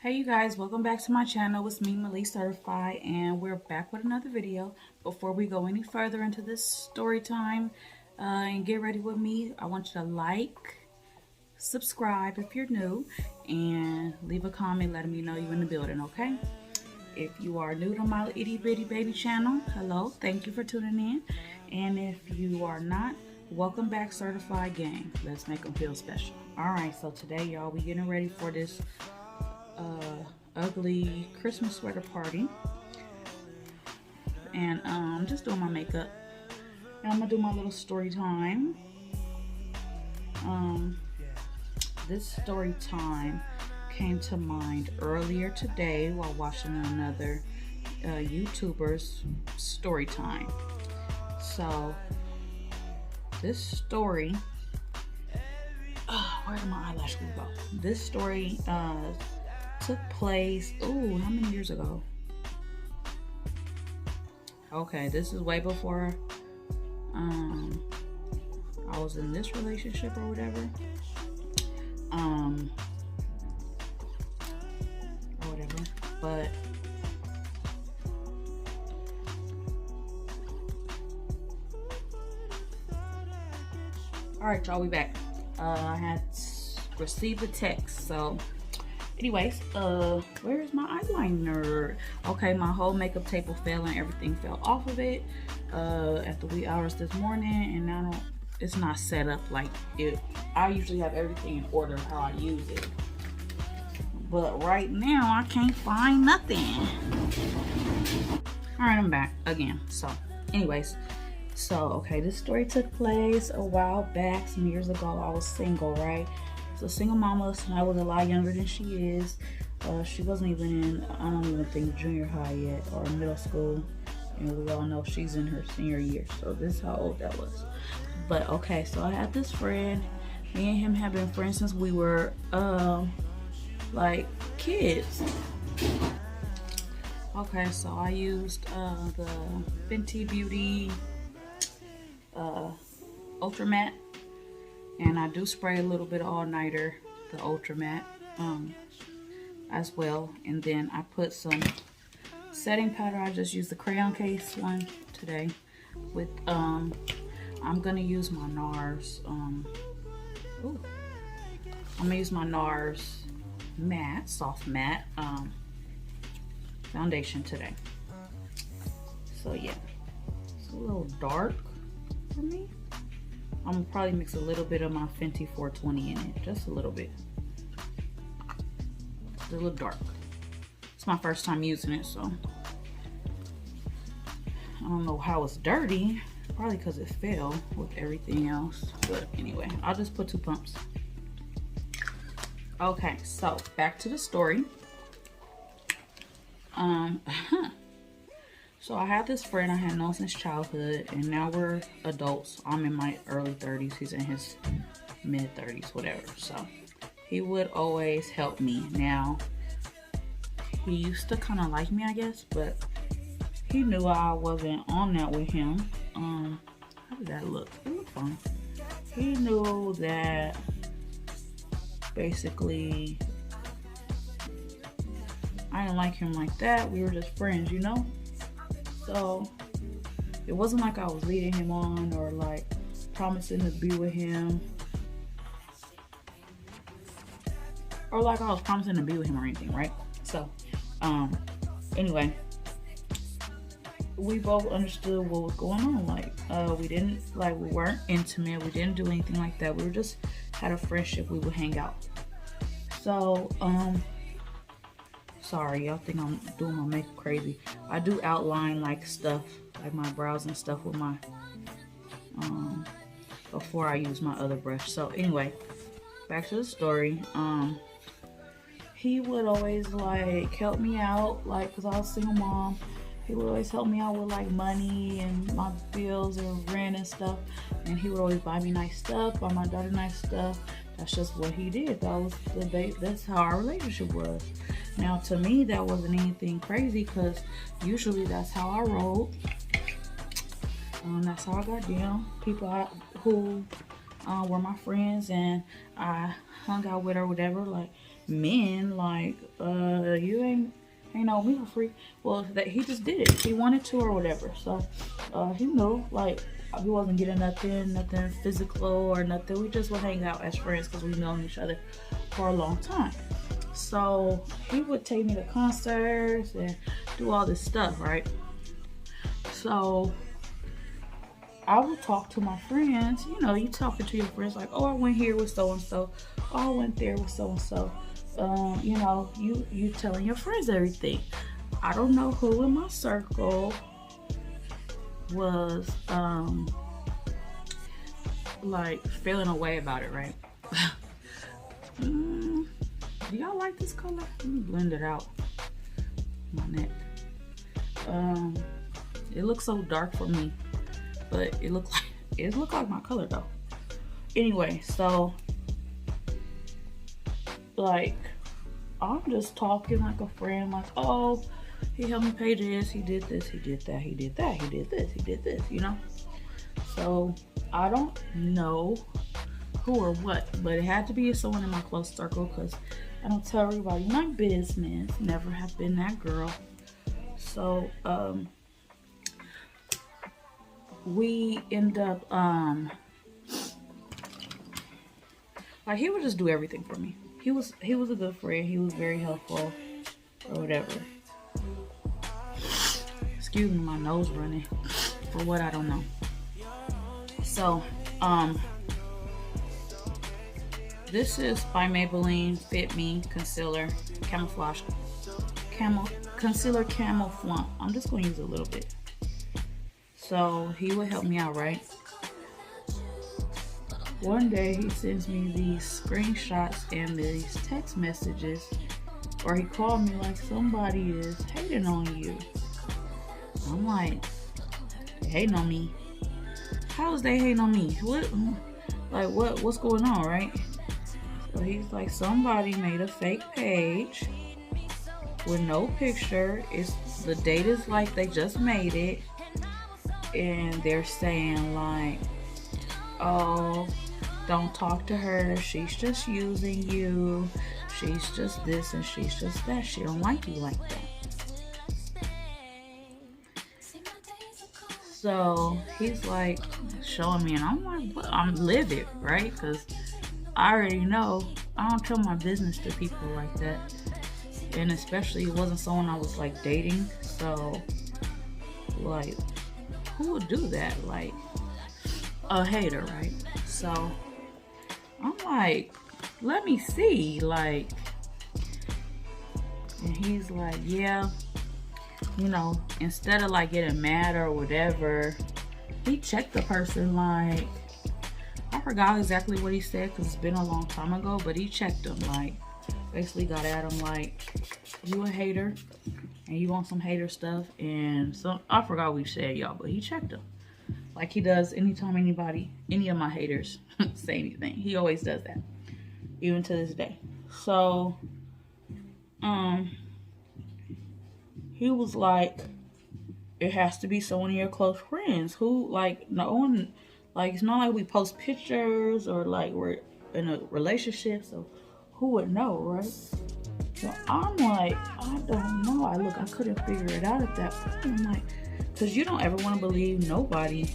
Hey you guys, welcome back to my channel. It's me, Malay Certified, and we're back with another video. Before we go any further into this story time and get ready with me, I want you to like, subscribe if you're new, and leave a comment letting me know you're in the building, okay? If you are new to my itty bitty baby channel, hello, thank you for tuning in. And if you are not, welcome back, Certified Gang. Let's make them feel special. Alright, so today y'all, we getting ready for this ugly Christmas sweater party, and I'm just doing my makeup, and I'm gonna do my little story time. This story time came to mind earlier today while watching another YouTuber's story time. So this story, where did my eyelash glue go? This story took place, ooh, how many years ago? Okay, this is way before I was in this relationship or whatever. But all right, y'all, we back. I had received a text, so anyways, where's my eyeliner? Okay, my whole makeup table fell and everything fell off of it at the wee hours this morning, and now it's not set up like it. I usually have everything in order how I use it, but right now I can't find nothing. All right, I'm back again. So anyways, okay, this story took place a while back, some years ago. I was single, right? So single mama, so I was a lot younger than she is. She wasn't even in, I don't even think, junior high yet or middle school. And we all know she's in her senior year. So this is how old that was. But okay, so I had this friend. Me and him have been friends since we were like kids. Okay, so I used the Fenty Beauty Ultra Matte. And I do spray a little bit of all-nighter, the Ultra Matte, as well. And then I put some setting powder. I just used the crayon case one today. With I'm gonna use my NARS. I'm gonna use my NARS matte, soft matte foundation today. So yeah, it's a little dark for me. I'm gonna probably mix a little bit of my Fenty 420 in it, just a little bit. It's a little dark. It's my first time using it, so I don't know how it's dirty. Probably because it fell with everything else. But anyway, I'll just put 2 pumps. Okay, so back to the story. So I had this friend I had known since childhood, and now we're adults. I'm in my early 30s. He's in his mid 30s, whatever. So he would always help me. Now, he used to kind of like me, I guess, but he knew I wasn't on that with him. How did that look? It looked fine. He knew that basically I didn't like him like that. We were just friends, you know? So it wasn't like I was leading him on or like promising to be with him, or like I was promising to be with him or anything, right? So anyway, we both understood what was going on. Like we weren't intimate, we didn't do anything like that. We were just had a friendship. We would hang out. So sorry, y'all think I'm doing my makeup crazy. I do outline like stuff, like my brows and stuff with my, before I use my other brush. So anyway, back to the story. He would always like help me out, like, cause I was a single mom. He would always help me out with like money and my bills and rent and stuff. And he would always buy me nice stuff, buy my daughter nice stuff. That's just what he did. That's how our relationship was. Now, to me, that wasn't anything crazy, because usually that's how I rolled. That's how I got down. People who were my friends and I hung out with or whatever, like men, like, you ain't know me for free. Well, that he just did it. He wanted to or whatever. So, he knew, like, he wasn't getting nothing physical or nothing. We just would hang out as friends because we've known each other for a long time. So he would take me to concerts and do all this stuff, right? So I would talk to my friends. You know, you talking to your friends like, oh, I went here with so and so. Oh, I went there with so and so. You know, you telling your friends everything. I don't know who in my circle was like feeling a way about it, right? Do y'all like this color? Let me blend it out. My neck. It looks so dark for me, but it look like my color though. Anyway, so like I'm just talking like a friend, like, oh, he helped me pay this, he did this, he did that, he did that, he did this, he did this, you know? So I don't know who or what, but it had to be someone in my close circle because I don't tell everybody my business. Never have been that girl. So we end up like he would just do everything for me. He was a good friend. He was very helpful or whatever. Excuse me, my nose running for what I don't know. So this is by Maybelline Fit Me Concealer Camouflage Concealer Camouflage. I'm just going to use a little bit. So he would help me out, right? One day he sends me these screenshots and these text messages, or he called me like somebody is hating on you. I'm like, they hating on me? How is they hating on me? What's going on, right? So he's like, somebody made a fake page with no picture. The date is like they just made it, and they're saying like, oh, don't talk to her, she's just using you, she's just this and she's just that, she don't like you like that. So he's like showing me, and I'm like, what? I'm livid, right? Because I already know I don't tell my business to people like that, and especially it wasn't someone I was like dating. So like, who would do that? Like a hater, right? So I'm like, let me see, like, and he's like, yeah, you know, instead of like getting mad or whatever, he checked the person. Like, I forgot exactly what he said because it's been a long time ago, but he checked him, like, basically got at him like, you a hater and you want some hater stuff. And so I forgot what he said, y'all, but he checked him like he does anytime any of my haters say anything. He always does that, even to this day. So he was like, it has to be someone of your close friends who, like, no one, like, it's not like we post pictures or like we're in a relationship, so who would know, right? So I'm like, I don't know. I couldn't figure it out at that point. I'm like, because you don't ever want to believe nobody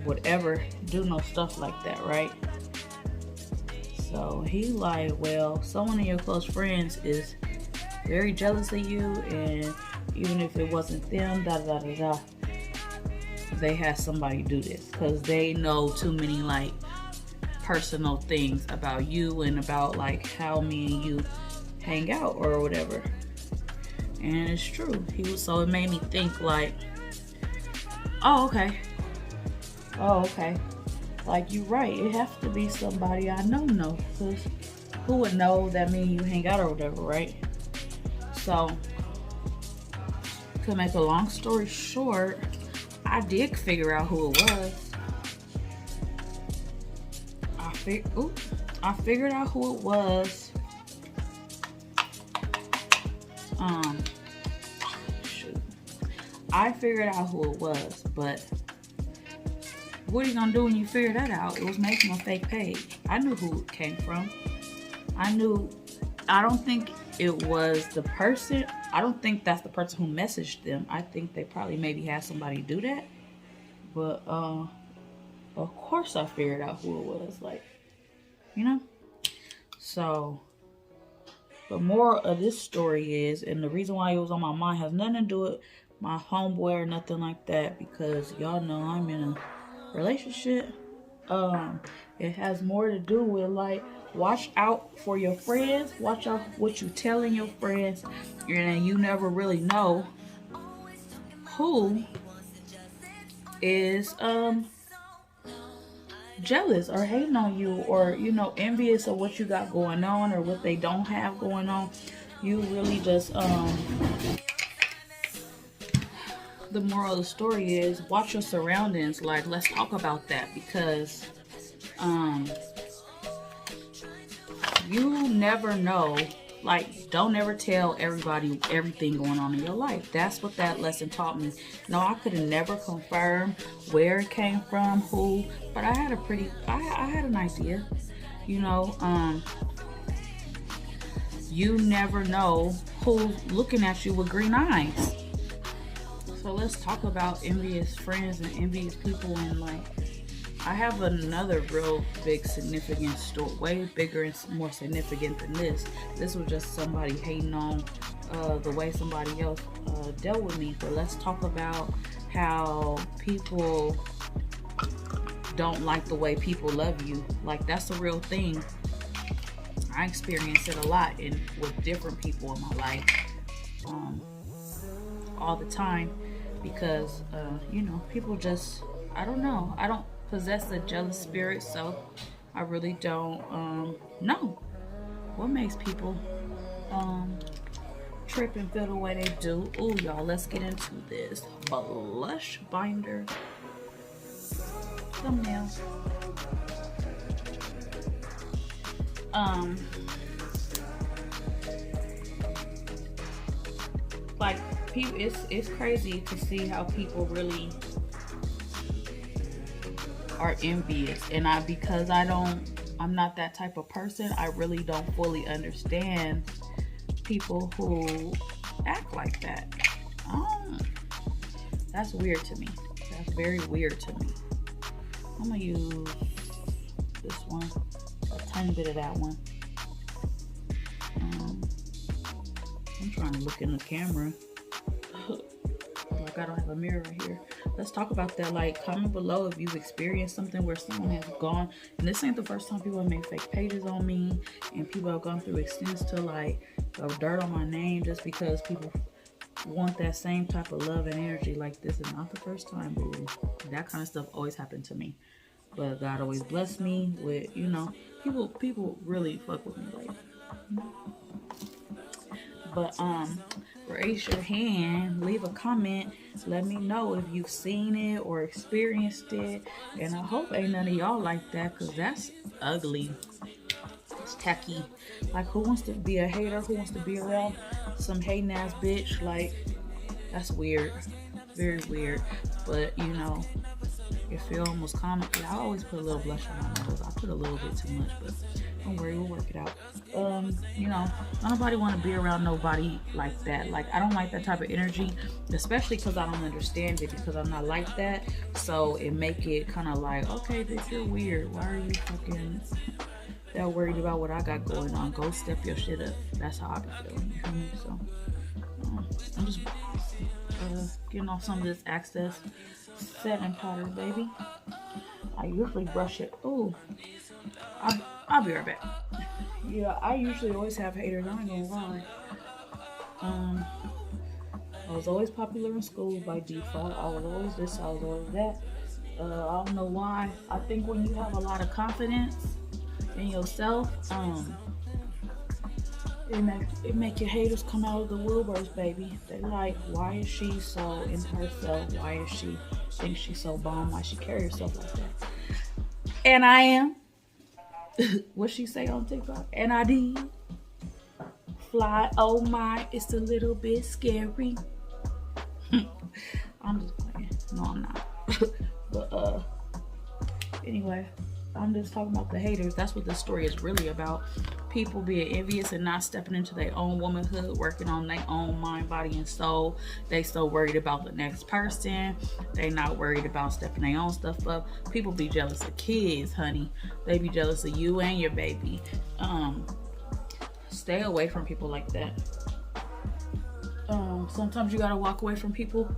would ever do no stuff like that, right? So he like, well, someone of your close friends is very jealous of you, and even if it wasn't them, they had somebody do this because they know too many like personal things about you and about like how me and you hang out or whatever. And it's true. So it made me think like, oh, okay. Like, you're right. It has to be somebody I know, because who would know that me and you hang out or whatever, right? So, to make a long story short, I did figure out who it was. I figured out who it was. I figured out who it was, but what are you gonna do when you figure that out? It was making a fake page. I knew who it came from. I don't think it was the person. I don't think that's the person who messaged them. I think they probably maybe had somebody do that. But of course I figured out who it was, like, you know? So the moral of this story is, and the reason why it was on my mind has nothing to do with my homeboy or nothing like that, because y'all know I'm in a relationship. It has more to do with, like, watch out for your friends. Watch out what you telling your friends, and you never really know who is jealous or hating on you, or, you know, envious of what you got going on or what they don't have going on. You really just the moral of the story is watch your surroundings. Like, let's talk about that, because you never know. Like, don't ever tell everybody everything going on in your life. That's what that lesson taught me. No, I could have never confirmed where it came from, who, but I had I had an idea, you know. You never know who's looking at you with green eyes. So let's talk about envious friends and envious people. And, like, I have another real big significant story, way bigger and more significant than this. This was just somebody hating on the way somebody else dealt with me. But let's talk about how people don't like the way people love you. Like, that's a real thing. I experience it a lot with different people in my life, all the time, because you know, people just, I don't know. I don't possess a jealous spirit, so I really don't know what makes people trip and feel the way they do. Ooh, y'all, let's get into this blush binder thumbnail. Like, people, it's crazy to see how people really are envious, and because I'm not that type of person, I really don't fully understand people who act like that. That's weird to me. That's very weird to me. I'm gonna use this one, a tiny bit of that one. I'm trying to look in the camera like I don't have a mirror right here. Let's talk about that. Like, comment below if you've experienced something where someone has gone, and this ain't the first time people have made fake pages on me, and people have gone through extents to, like, throw dirt on my name just because people want that same type of love and energy. Like, this is not the first time, boo. That kind of stuff always happened to me, but God always blessed me with, you know, people really fuck with me, like, you know? But raise your hand, leave a comment, let me know if you've seen it or experienced it. And I hope ain't none of y'all like that, because that's ugly. It's tacky. Like, who wants to be a hater? Who wants to be around some hating ass bitch? Like, that's weird. Very weird. But, you know, if you're almost common, I always put a little blush on my nose. I put a little bit too much, but don't worry, we'll work it out. You know, nobody want to be around nobody like that. Like, I don't like that type of energy, especially because I don't understand it, because I'm not like that. So it make it kind of like, okay, bitch, you're weird. Why are you fucking that worried about what I got going on? Go step your shit up. That's how I be feeling. You feel me? So I'm just getting off some of this excess setting powder, baby. I usually brush it. Ooh, I'll be right back. Yeah, I usually always have haters. I ain't gonna lie. I was always popular in school by default. I was always this, I was always that. I don't know why. I think when you have a lot of confidence in yourself, it make your haters come out of the woodworks, baby. They like, why is she so into herself? Why is she think she's so bomb? Why she carry herself like that? And I am. What she say on TikTok? And I did. Fly, oh my, it's a little bit scary. I'm just playing. No, I'm not. But anyway, I'm just talking about the haters. That's what this story is really about. People being envious and not stepping into their own womanhood, working on their own mind, body, and soul. They so worried about the next person. They not worried about stepping their own stuff up. People be jealous of kids, honey. They be jealous of you and your baby. Stay away from people like that. Sometimes you gotta walk away from people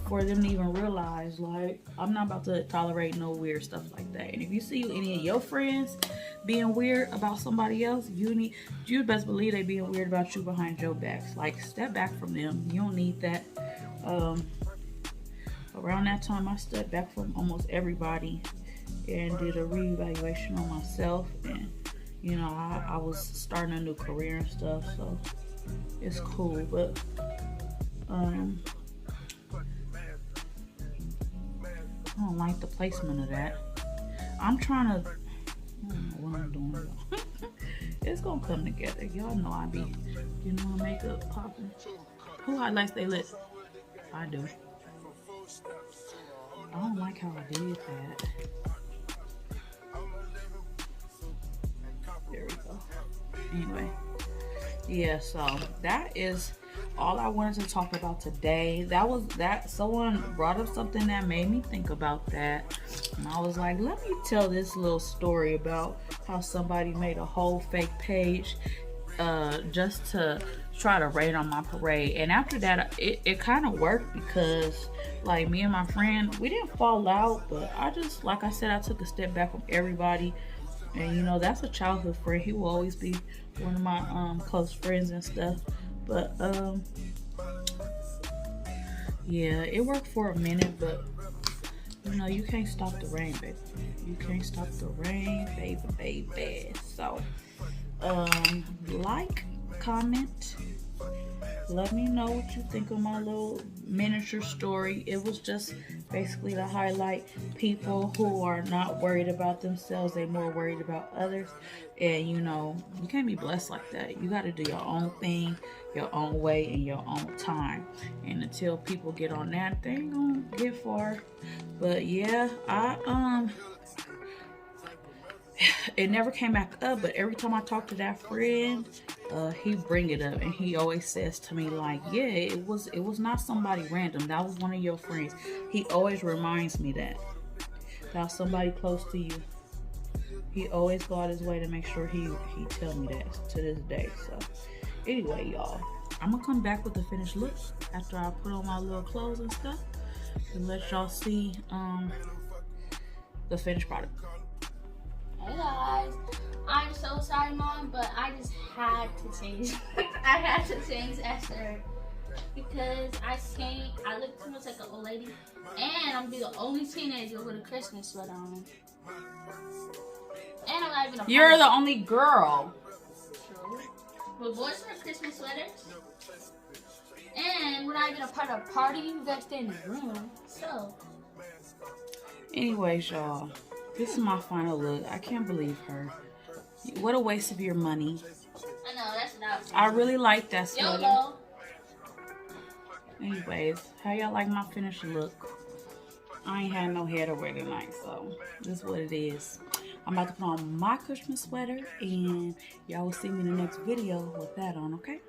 for them to even realize, like, I'm not about to tolerate no weird stuff like that. And if you see any of your friends being weird about somebody else, you best believe they being weird about you behind your backs. Like, step back from them. You don't need that. Around that time, I stepped back from almost everybody and did a reevaluation on myself. And you know, I was starting a new career and stuff, so it's cool. But I don't like the placement of that. I'm trying to, I don't know what I'm doing. It's gonna come together. Y'all know I be getting my makeup popping. Who highlights their lips? I do. I don't like how I did that. There we go. Anyway, yeah, so that is all I wanted to talk about today. Someone brought up something that made me think about that, and I was like, let me tell this little story about how somebody made a whole fake page just to try to rain on my parade. And after that, it kind of worked, because like me and my friend, we didn't fall out, but I just, like I said, I took a step back from everybody. And you know, that's a childhood friend. He will always be one of my close friends and stuff. But yeah, it worked for a minute, but you know, you can't stop the rain, baby. You can't stop the rain, baby. So like, comment, let me know what you think of my little miniature story. It was just basically to highlight people who are not worried about themselves. They're more worried about others. And you know, you can't be blessed like that. You got to do your own thing, your own way, in your own time. And until people get on that, they ain't gonna get far. But yeah, it never came back up, but every time I talk to that friend, he bring it up, and he always says to me, like, yeah, it was not somebody random. That was one of your friends. He always reminds me that somebody close to you. He always go out his way to make sure he tell me that to this day. So anyway, y'all, I'm gonna come back with the finished look after I put on my little clothes and stuff, and let y'all see the finished product. Hey guys, I'm so sorry, Mom, but I just had to change. I had to change Esther because I look too much like an old lady, and I'm be the only teenager with a Christmas sweater on. And I'm not even a You're the only girl. True. But boys wear Christmas sweaters, and we're not even a part of a party. We gotta stay in the room. So, anyways, y'all. This is my final look. I can't believe her. What a waste of your money. I know, that's not. I really like that sweater. YOLO. Anyways, how y'all like my finished look? I ain't had no hair to wear tonight, so this is what it is. I'm about to put on my Christmas sweater, and y'all will see me in the next video with that on, okay?